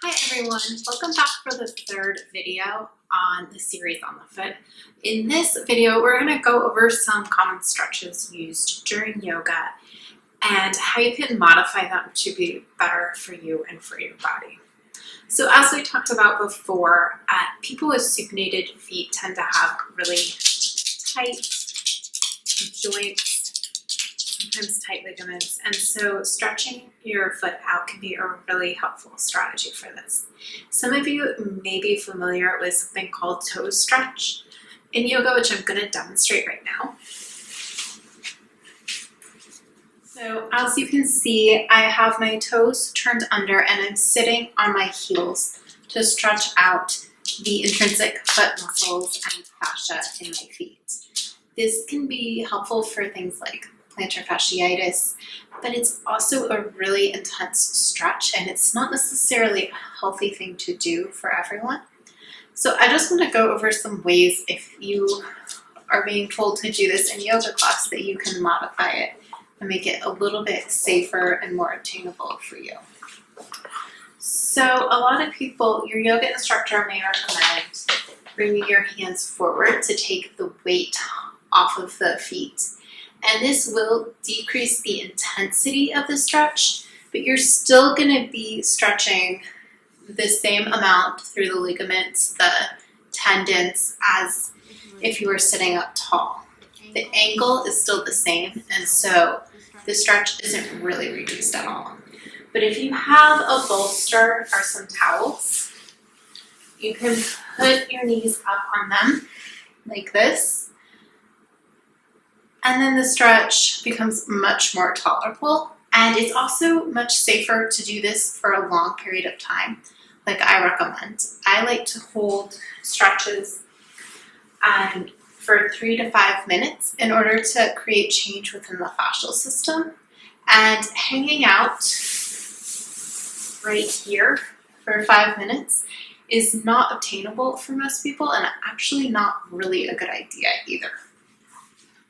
Hi everyone, welcome back for the third video on the series on the foot. In this video, we're going to go over some common stretches used during yoga and how you can modify them to be better for you and for your body. So as we talked about before, people with supinated feet tend to have really tight joints, sometimes tight ligaments, and so stretching your foot out can be a really helpful strategy for this. Some of you may be familiar with something called toe stretch in yoga, which I'm going to demonstrate right now. So as you can see, I have my toes turned under and I'm sitting on my heels to stretch out the intrinsic foot muscles and fascia in my feet. This can be helpful for things like plantar fasciitis, but it's also a really intense stretch and it's not necessarily a healthy thing to do for everyone. So I just want to go over some ways, if you are being told to do this in yoga class, that you can modify it and make it a little bit safer and more attainable for you. So a lot of people, your yoga instructor may recommend bringing your hands forward to take the weight off of the feet. And this will decrease the intensity of the stretch, but you're still going to be stretching the same amount through the ligaments, the tendons, as if you were sitting up tall. The angle is still the same, and so the stretch isn't really reduced at all. But if you have a bolster or some towels, you can put your knees up on them like this. And then the stretch becomes much more tolerable. And it's also much safer to do this for a long period of time, like I recommend. I like to hold stretches for 3 to 5 minutes in order to create change within the fascial system. And hanging out right here for 5 minutes is not obtainable for most people and actually not really a good idea either.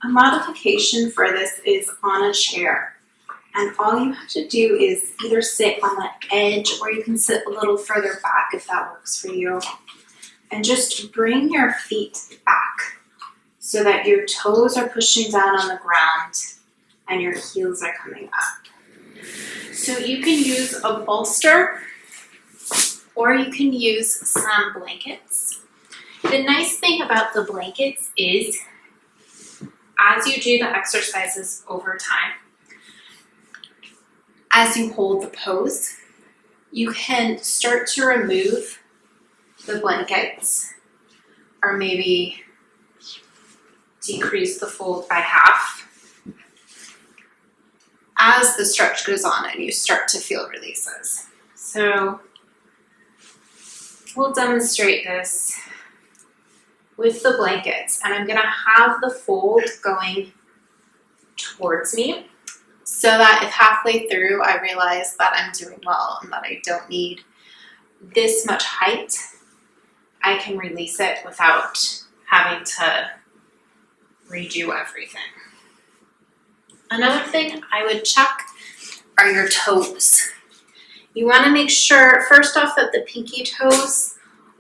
A modification for this is on a chair, and all you have to do is either sit on the edge or you can sit a little further back if that works for you, and just bring your feet back so that your toes are pushing down on the ground and your heels are coming up. So you can use a bolster or you can use some blankets. The nice thing about the blankets is, as you do the exercises over time, as you hold the pose, you can start to remove the blankets or maybe decrease the fold by half as the stretch goes on and you start to feel releases. So we'll demonstrate this with the blankets, and I'm going to have the fold going towards me so that if halfway through I realize that I'm doing well and that I don't need this much height, I can release it without having to redo everything. Another thing I would check are your toes. You want to make sure, first off, that the pinky toes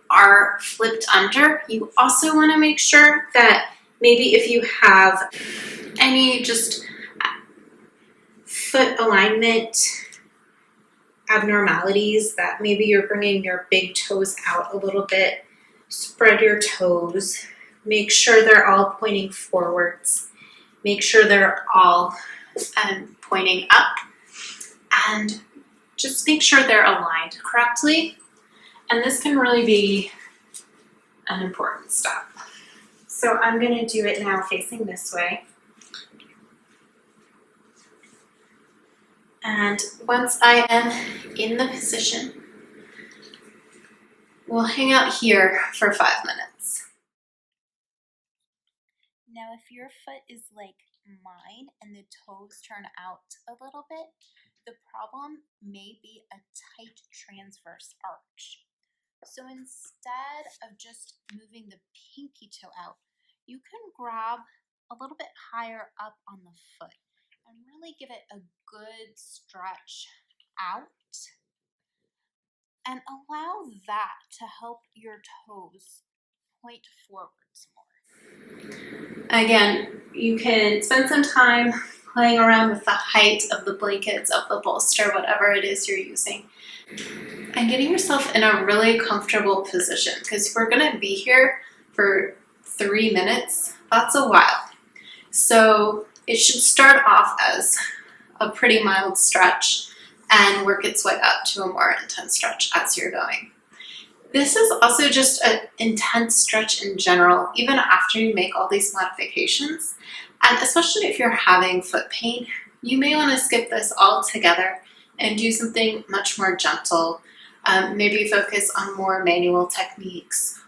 are flipped under. You also want to make sure that maybe if you have any just foot alignment abnormalities, that maybe you're bringing your big toes out a little bit, spread your toes, make sure they're all pointing forwards, make sure they're all pointing up, and just make sure they're aligned correctly. And this can really be an important step. So I'm going to do it now facing this way. And once I am in the position, we'll hang out here for 5 minutes. Now, if your foot is like mine and the toes turn out a little bit, the problem may be a tight transverse arch. So instead of just moving the pinky toe out, you can grab a little bit higher up on the foot and really give it a good stretch out and allow that to help your toes point forwards more. Again, you can spend some time playing around with the height of the blankets, of the bolster, whatever it is you're using, and getting yourself in a really comfortable position, because we're going to be here for 3 minutes. That's a while. So it should start off as a pretty mild stretch and work its way up to a more intense stretch as you're going. This is also just an intense stretch in general, even after you make all these modifications. And especially if you're having foot pain, you may want to skip this altogether and do something much more gentle. Maybe focus on more manual techniques.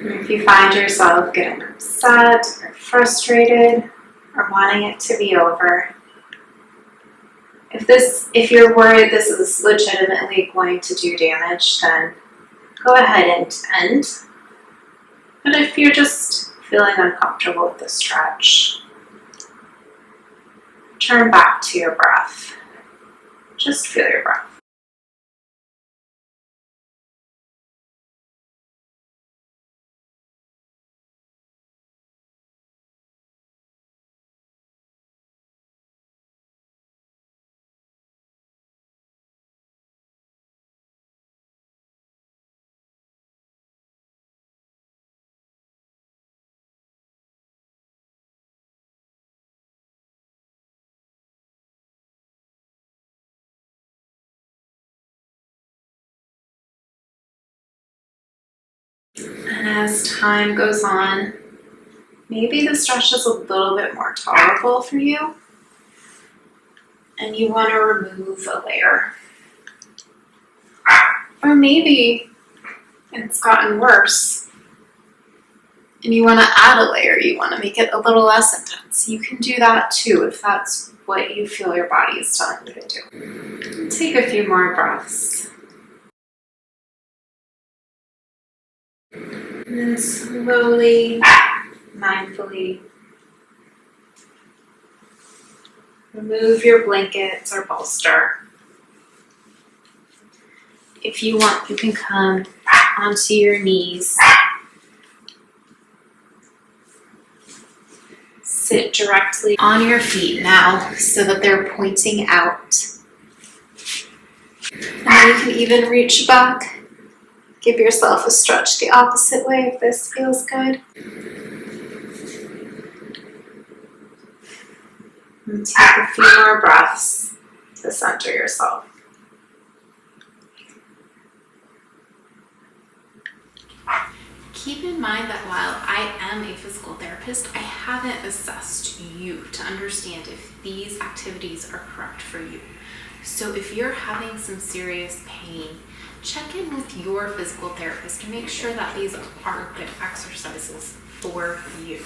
If you find yourself getting upset or frustrated or wanting it to be over, if you're worried this is legitimately going to do damage, then go ahead and end. But if you're just feeling uncomfortable with the stretch, turn back to your breath. Just feel your breath. And as time goes on, maybe the stretch is a little bit more tolerable for you, and you want to remove a layer. Or maybe it's gotten worse, and you want to add a layer. You want to make it a little less intense. You can do that too if that's what you feel your body is telling you to do. Take a few more breaths. And then slowly, mindfully, remove your blankets or bolster. If you want, you can come onto your knees. Sit directly on your feet now so that they're pointing out. And then you can even reach back. Give yourself a stretch the opposite way if this feels good. And take a few more breaths to center yourself. Keep in mind that while I am a physical therapist, I haven't assessed you to understand if these activities are correct for you. So if you're having some serious pain, check in with your physical therapist to make sure that these are good exercises for you.